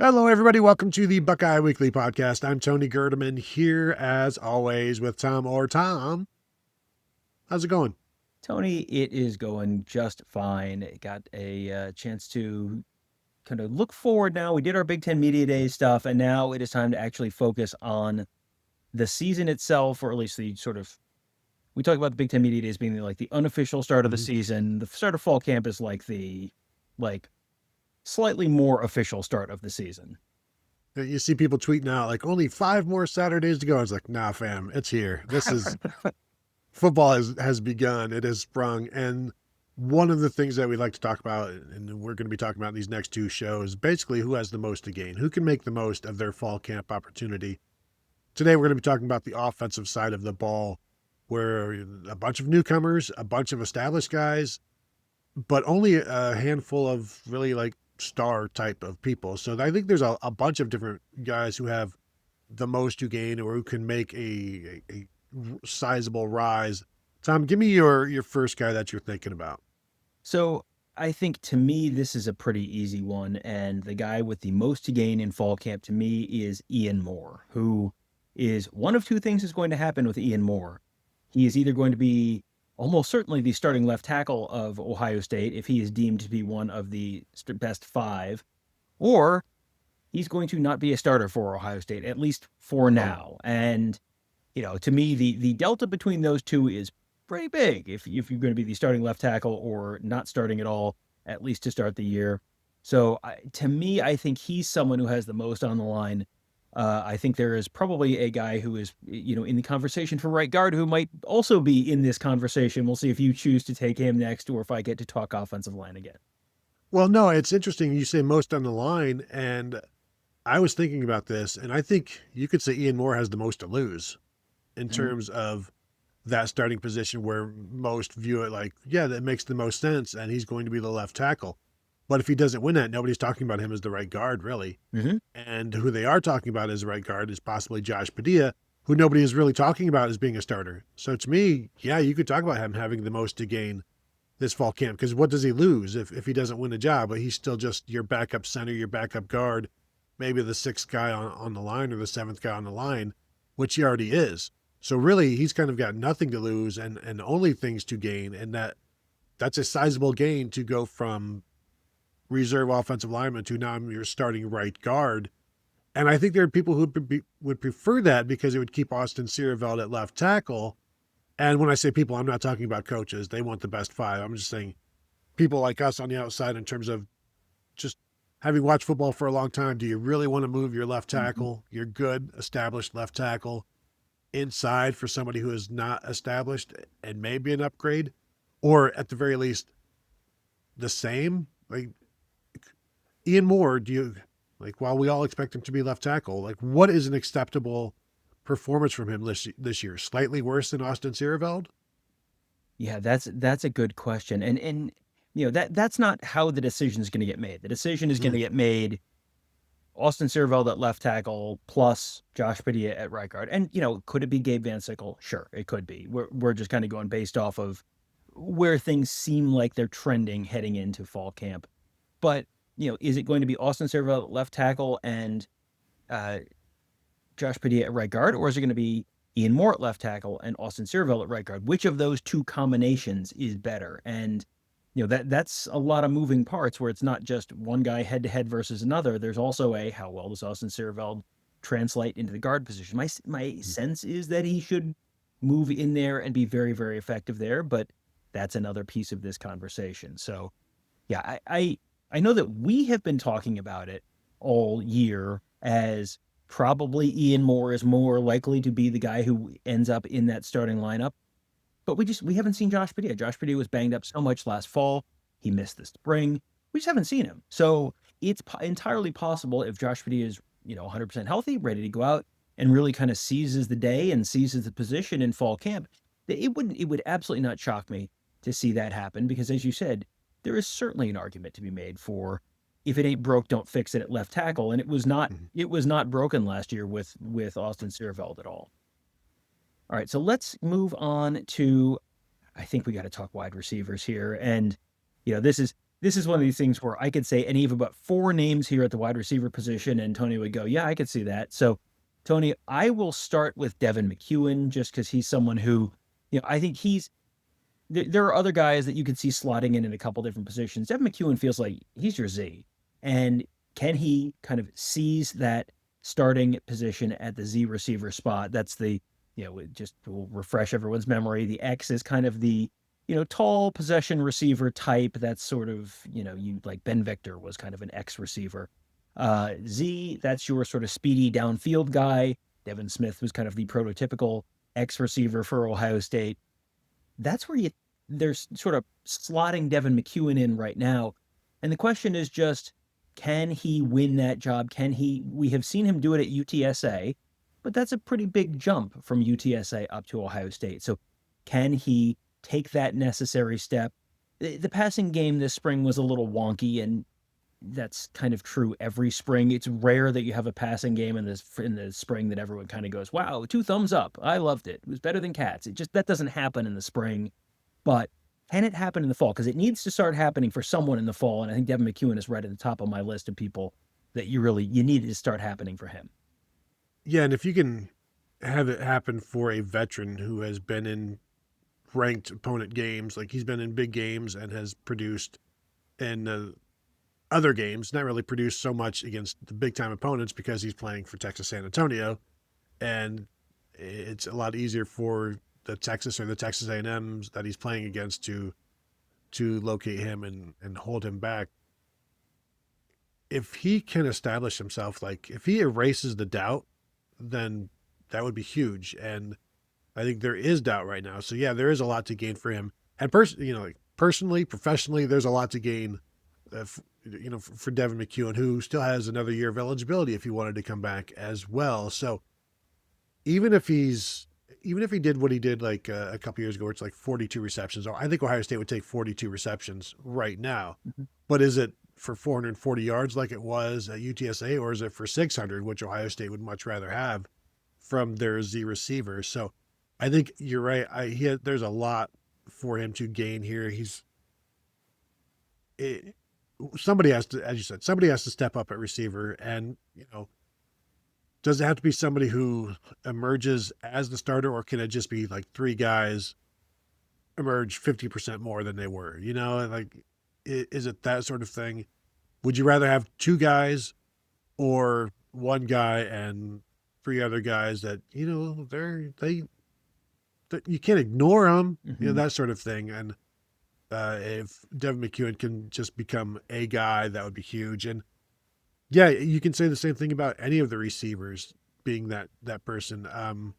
Hello, everybody. Welcome to the Buckeye Weekly Podcast. I'm Tony Gerdeman here, as always, with Tom Orr. Tom, how's it going? Tony, it is going just fine. Got a chance to kind of look forward now. We did our Big Ten Media Day stuff, and now it is time to actually focus on the season itself, or at least the sort of, we talk about the Big Ten Media Days being like the unofficial start of the season. The start of fall camp is like the, like, slightly more official start of the season. You see people tweeting out, like, only 5 more Saturdays to go. I was like, nah, fam, it's here. This is, football has begun. It has sprung. And one of the things that we like to talk about, and we're going to be talking about in these next two shows, basically who has the most to gain, who can make the most of their fall camp opportunity. Today, we're going to be talking about the offensive side of the ball, where a bunch of newcomers, a bunch of established guys, but only a handful of really like star type of people. So I think there's a bunch of different guys who have the most to gain or who can make a sizable rise. Tom, give me your first guy that you're thinking about. So I think to me, this is a pretty easy one. And the guy with the most to gain in fall camp to me is Ian Moore, who is one of two things is going to happen with Ian Moore. He is either going to be almost certainly the starting left tackle of Ohio State if he is deemed to be one of the best five, or he's going to not be a starter for Ohio State, at least for now. And, to me, the delta between those two is pretty big if you're going to be the starting left tackle or not starting at all, at least to start the year. So to me, I think he's someone who has the most on the line. I think there is probably a guy who is, in the conversation for right guard who might also be in this conversation. We'll see if you choose to take him next or if I get to talk offensive line again. Well, no, it's interesting. You say most on the line, and I was thinking about this, and I think you could say Ian Moore has the most to lose in terms of that starting position where most view it like, yeah, that makes the most sense, and he's going to be the left tackle. But if he doesn't win that, nobody's talking about him as the right guard, really. Mm-hmm. And who they are talking about as the right guard is possibly Josh Padilla, who nobody is really talking about as being a starter. So to me, yeah, you could talk about him having the most to gain this fall camp, because what does he lose if he doesn't win a job? But he's still just your backup center, your backup guard, maybe the sixth guy on the line or the seventh guy on the line, which he already is. So really, he's kind of got nothing to lose and only things to gain, and that's a sizable gain to go from reserve offensive lineman to now your starting right guard. And I think there are people who would prefer that because it would keep Austin Siereveld at left tackle. And when I say people, I'm not talking about coaches. They want the best five. I'm just saying people like us on the outside in terms of just having watched football for a long time. Do you really want to move your left tackle, your good established left tackle, inside for somebody who is not established and maybe an upgrade, or at the very least the same? Like Ian Moore, do you like, while we all expect him to be left tackle, like what is an acceptable performance from him this year? Slightly worse than Austin Siereveld? Yeah, that's a good question. And that's not how the decision is going to get made. The decision is going to get made Austin Siereveld at left tackle plus Josh Padilla at right guard. And, could it be Gabe Van Sickle? Sure, it could be. We're just kind of going based off of where things seem like they're trending heading into fall camp. But, is it going to be Austin Siereveld at left tackle and Josh Padilla at right guard, or is it going to be Ian Moore at left tackle and Austin Siereveld at right guard? Which of those two combinations is better? And that's a lot of moving parts where it's not just one guy head to head versus another. There's also how well does Austin Siereveld translate into the guard position? My sense is that he should move in there and be very, very effective there, but that's another piece of this conversation. So yeah, I know that we have been talking about it all year as probably Ian Moore is more likely to be the guy who ends up in that starting lineup. But we haven't seen Josh Padilla. Josh Padilla was banged up so much last fall. He missed the spring. We just haven't seen him. So it's entirely possible if Josh Padilla is, 100% healthy, ready to go out and really kind of seizes the day and seizes the position in fall camp, it would absolutely not shock me to see that happen because, as you said, there is certainly an argument to be made for if it ain't broke, don't fix it at left tackle. And it was not broken last year with Austin Siereveld at all. All right, so let's move on to, I think we got to talk wide receivers here. And, this is this is one of these things where I could say any of about 4 names here at the wide receiver position, and Tony would go, yeah, I could see that. So, Tony, I will start with Devin McCuin just because he's someone who, I think there are other guys that you could see slotting in a couple different positions. Devin McCuin feels like he's your Z. And can he kind of seize that starting position at the Z receiver spot? That's just to refresh everyone's memory. The X is kind of the, tall possession receiver type. That's sort of, you like Ben Victor was kind of an X receiver. Z, that's your sort of speedy downfield guy. Devin Smith was kind of the prototypical X receiver for Ohio State. That's where there's sort of slotting Devin McCuin in right now. And the question is just, can he win that job? We have seen him do it at UTSA, but that's a pretty big jump from UTSA up to Ohio State. So can he take that necessary step? The passing game this spring was a little wonky, and that's kind of true every spring. It's rare that you have a passing game in the spring that everyone kind of goes, wow, 2 thumbs up. I loved it. It was better than cats. That doesn't happen in the spring, but can it happen in the fall? Because it needs to start happening for someone in the fall. And I think Devin McCuin is right at the top of my list of people that you need it to start happening for him. Yeah. And if you can have it happen for a veteran who has been in ranked opponent games, like he's been in big games and has produced in other games, not really produced so much against the big time opponents because he's playing for Texas San Antonio, and it's a lot easier for the Texas or the Texas A&Ms that he's playing against to locate him and hold him back. If he can establish himself, like if he erases the doubt, then that would be huge. And I think there is doubt right now. So yeah, there is a lot to gain for him. And personally, professionally, there's a lot to gain for Devin McCuin, who still has another year of eligibility if he wanted to come back as well. So even if he did what he did like a couple years ago, where it's like 42 receptions, I think Ohio State would take 42 receptions right now. Mm-hmm. But is it for 440 yards like it was at UTSA, or is it for 600, which Ohio State would much rather have from their Z receivers? So I think you're right. There's a lot for him to gain here. Somebody has to, as you said, somebody has to step up at receiver. And, does it have to be somebody who emerges as the starter, or can it just be like 3 guys emerge 50% more than they were? Like, is it that sort of thing? Would you rather have 2 guys or 1 guy and 3 other guys that, you can't ignore them, mm-hmm. That sort of thing. And if Devin McCuin can just become a guy, that would be huge. And yeah, you can say the same thing about any of the receivers being that person. And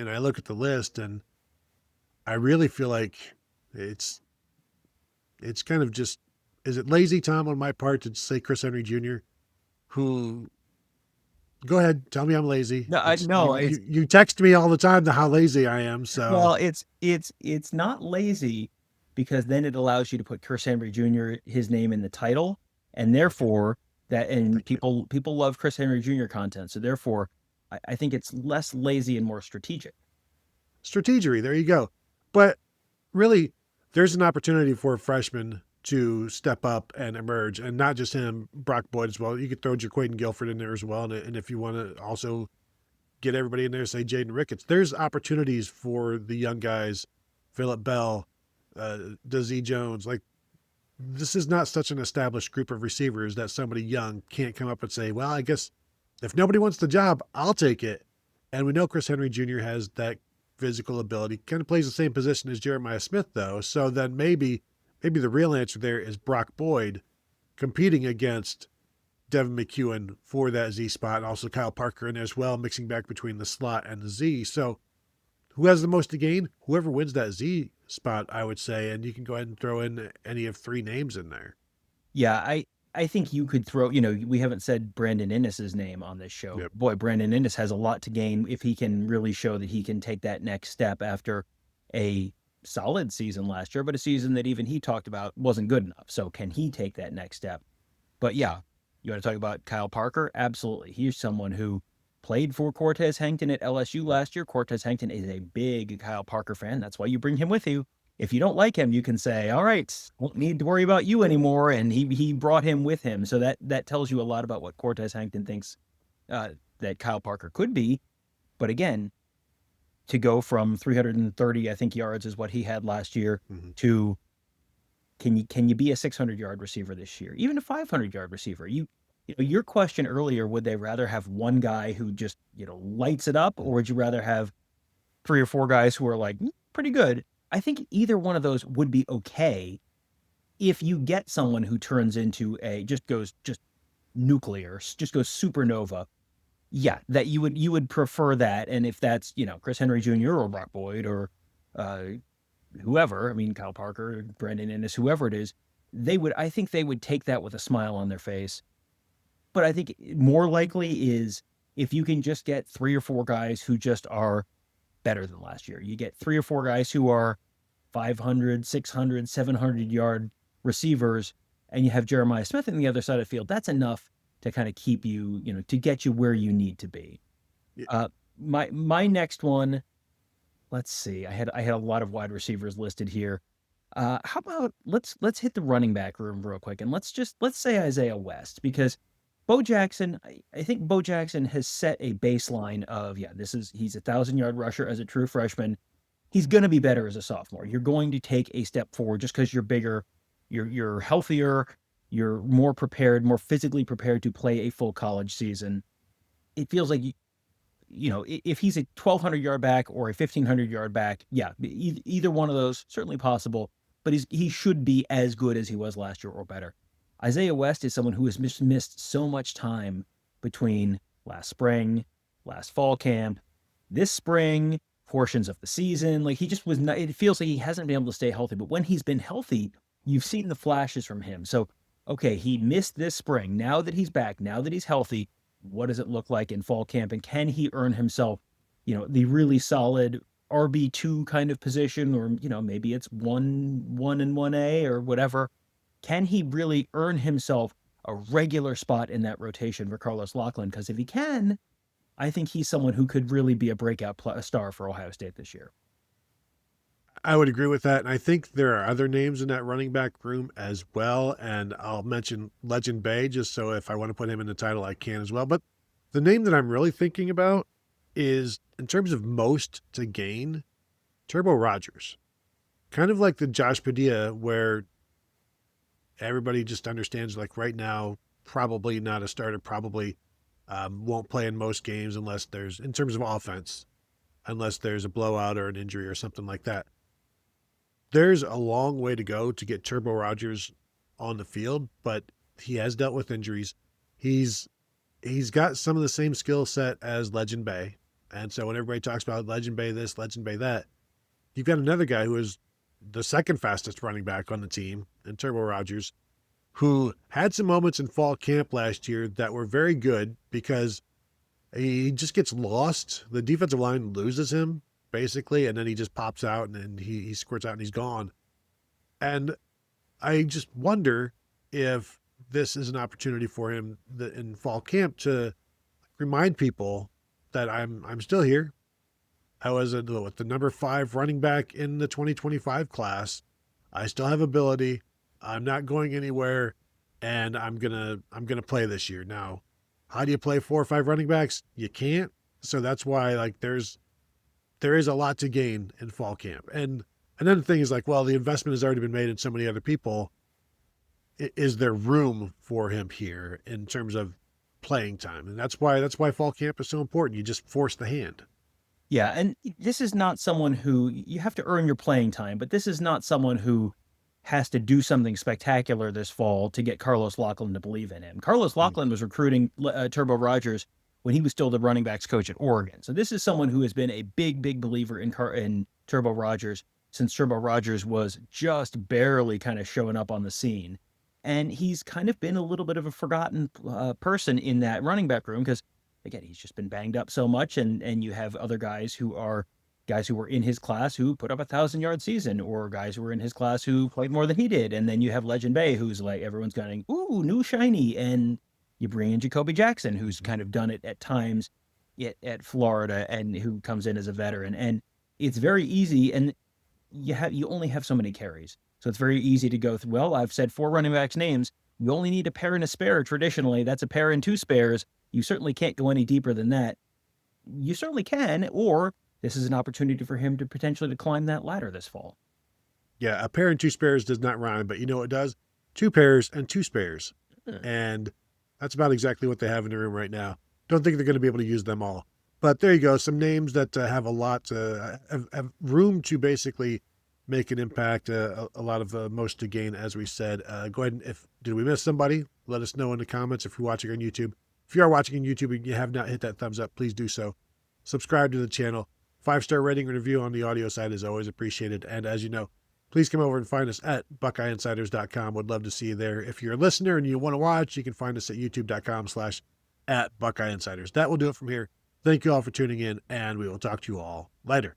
I look at the list and I really feel like it's kind of just, is it lazy, Tom, on my part to say Chris Henry Jr., who, go ahead, tell me I'm lazy. You text me all the time to how lazy I am. So well, it's not lazy, because then it allows you to put Chris Henry Jr., his name in the title, and therefore people love Chris Henry Jr. content. So therefore, I think it's less lazy and more strategic. Strategery, there you go. But really, there's an opportunity for a freshman to step up and emerge, and not just him, Brock Boyd as well. You could throw Jaquaden Guilford in there as well, and if you want to also get everybody in there, say Jaden Ricketts, there's opportunities for the young guys, Phillip Bell, Dazee Jones. Like, this is not such an established group of receivers that somebody young can't come up and say, well, I guess if nobody wants the job, I'll take it. And we know Chris Henry Jr. has that physical ability, kind of plays the same position as Jeremiah Smith, though. So then maybe the real answer there is Brock Boyd competing against Devin McCuin for that Z spot, and also Kyle Parker in there as well, mixing back between the slot and the Z. So who has the most to gain? Whoever wins that Z spot, I would say, and you can go ahead and throw in any of 3 names in there. Yeah, I think you could throw, we haven't said Brandon Inniss' name on this show. Yep. Boy, Brandon Inniss has a lot to gain if he can really show that he can take that next step after a solid season last year, but a season that even he talked about wasn't good enough. So can he take that next step? But yeah, you want to talk about Kyle Parker? Absolutely. He's someone who played for Cortez Hankton at LSU last year. Cortez Hankton is a big Kyle Parker fan. That's why you bring him with you. if you don't like him, you can say, all right, won't need to worry about you anymore. And he brought him with him. So that tells you a lot about what Cortez Hankton thinks that Kyle Parker could be. But again, to go from 330, I think, yards is what he had last year, to can you be a 600-yard receiver this year, even a 500-yard receiver? Your question earlier, would they rather have one guy who just lights it up, or would you rather have 3 or 4 guys who are like pretty good? I think either one of those would be okay if you get someone who turns into just nuclear, just goes supernova. Yeah, that you would prefer that. And if that's, Chris Henry Jr. or Brock Boyd or whoever, I mean, Kyle Parker, Brandon Inniss, whoever it is, I think they would take that with a smile on their face. But I think more likely is if you can just get 3 or 4 guys who just are better than last year. You get 3 or 4 guys who are 500, 600, 700-yard receivers, and you have Jeremiah Smith on the other side of the field. That's enough to kind of keep you, to get you where you need to be. Yeah. My next one, let's see. I had a lot of wide receivers listed here. How about let's hit the running back room real quick, and let's say Isaiah West, because Bo Jackson, I think Bo Jackson has set a baseline of, he's a 1,000-yard rusher as a true freshman. He's going to be better as a sophomore. You're going to take a step forward just because you're bigger, you're healthier, you're more prepared, more physically prepared to play a full college season. It feels like, if he's a 1,200-yard back or a 1,500-yard back, either one of those, certainly possible, but he should be as good as he was last year or better. Isaiah West is someone who has missed so much time between last spring, last fall camp, this spring, portions of the season. Like, he just was not, it feels like he hasn't been able to stay healthy, but when he's been healthy, you've seen the flashes from him. So, okay, he missed this spring. Now that he's back, now that he's healthy, what does it look like in fall camp? And can he earn himself, the really solid RB2 kind of position, or, maybe it's 1 and 1A or whatever. Can he really earn himself a regular spot in that rotation for Carlos Loughlin? Because if he can, I think he's someone who could really be a breakout star for Ohio State this year. I would agree with that. And I think there are other names in that running back room as well. And I'll mention Legend Bay, just so if I want to put him in the title, I can as well. But the name that I'm really thinking about is, in terms of most to gain, Turbo Rogers. Kind of like the Josh Padilla, where everybody just understands, like, right now, probably not a starter, probably won't play in most games unless there's, in terms of offense, unless there's a blowout or an injury or something like that. There's a long way to go to get Turbo Rogers on the field, but he has dealt with injuries. He's got some of the same skill set as Legend Bay. And so when everybody talks about Legend Bay this, Legend Bay that, you've got another guy who is the second fastest running back on the team, in Turbo Rogers, who had some moments in fall camp last year that were very good because he just gets lost. The defensive line loses him, basically, and then he just pops out and then he squirts out and he's gone. And I just wonder if this is an opportunity for him in fall camp to remind people that I'm still here. I was the number 5 running back in the 2025 class. I still have ability. I'm not going anywhere, and I'm gonna play this year. Now, how do you play 4 or 5 running backs? You can't. So that's why, like, there is a lot to gain in fall camp. And another thing is, like, well, the investment has already been made in so many other people. Is there room for him here in terms of playing time? And that's why fall camp is so important. You just force the hand. Yeah, and this is not someone who, you have to earn your playing time, but this is not someone who has to do something spectacular this fall to get Carlos Loughlin to believe in him. Carlos Loughlin was recruiting Turbo Rogers when he was still the running backs coach at Oregon. So this is someone who has been a big believer in Turbo Rogers since Turbo Rogers was just barely kind of showing up on the scene. And he's kind of been a little bit of a forgotten person in that running back room because, again, he's just been banged up so much, and you have other guys who were in his class who put up 1,000-yard season, or guys who were in his class who played more than he did. And then you have Legend Bay, who's like, everyone's going, ooh, new shiny. And you bring in Jacoby Jackson, who's kind of done it at times at Florida and who comes in as a veteran. And it's very easy. And you only have so many carries. So it's very easy to go through, well, I've said 4 running backs' names. You only need a pair and a spare traditionally. That's a pair and 2 spares. You certainly can't go any deeper than that. You certainly can, or this is an opportunity for him to potentially to climb that ladder this fall. Yeah, a pair and 2 spares does not rhyme, but you know what it does? 2 pairs and 2 spares. And that's about exactly what they have in the room right now. Don't think they're going to be able to use them all. But there you go. Some names that have a lot, have room to basically make an impact, a lot of most to gain, as we said. Go ahead and did we miss somebody? Let us know in the comments if you're watching on YouTube. If you are watching on YouTube and you have not hit that thumbs up, please do so. Subscribe to the channel. 5-star rating and review on the audio side is always appreciated. And as you know, please come over and find us at BuckeyeInsiders.com. Would love to see you there. If you're a listener and you want to watch, you can find us at YouTube.com/@BuckeyeInsiders. That will do it from here. Thank you all for tuning in, and we will talk to you all later.